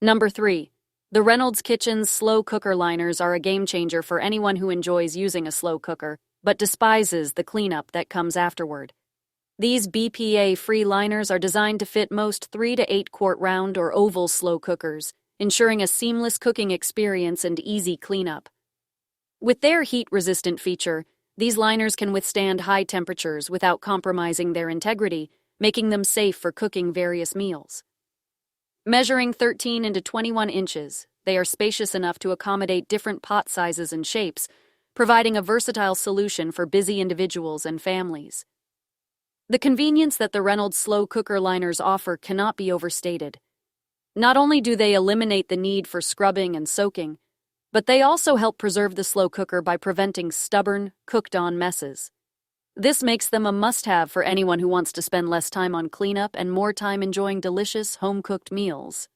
Number 3. The Reynolds Kitchen's slow cooker liners are a game changer for anyone who enjoys using a slow cooker, but despises the cleanup that comes afterward. These BPA-free liners are designed to fit most 3 to 8 quart round or oval slow cookers, ensuring a seamless cooking experience and easy cleanup. With their heat-resistant feature, these liners can withstand high temperatures without compromising their integrity, making them safe for cooking various meals. Measuring 13 into 21 inches, they are spacious enough to accommodate different pot sizes and shapes, providing a versatile solution for busy individuals and families. The convenience that the Reynolds slow cooker liners offer cannot be overstated. Not only do they eliminate the need for scrubbing and soaking, but they also help preserve the slow cooker by preventing stubborn, cooked-on messes. This makes them a must-have for anyone who wants to spend less time on cleanup and more time enjoying delicious, home-cooked meals.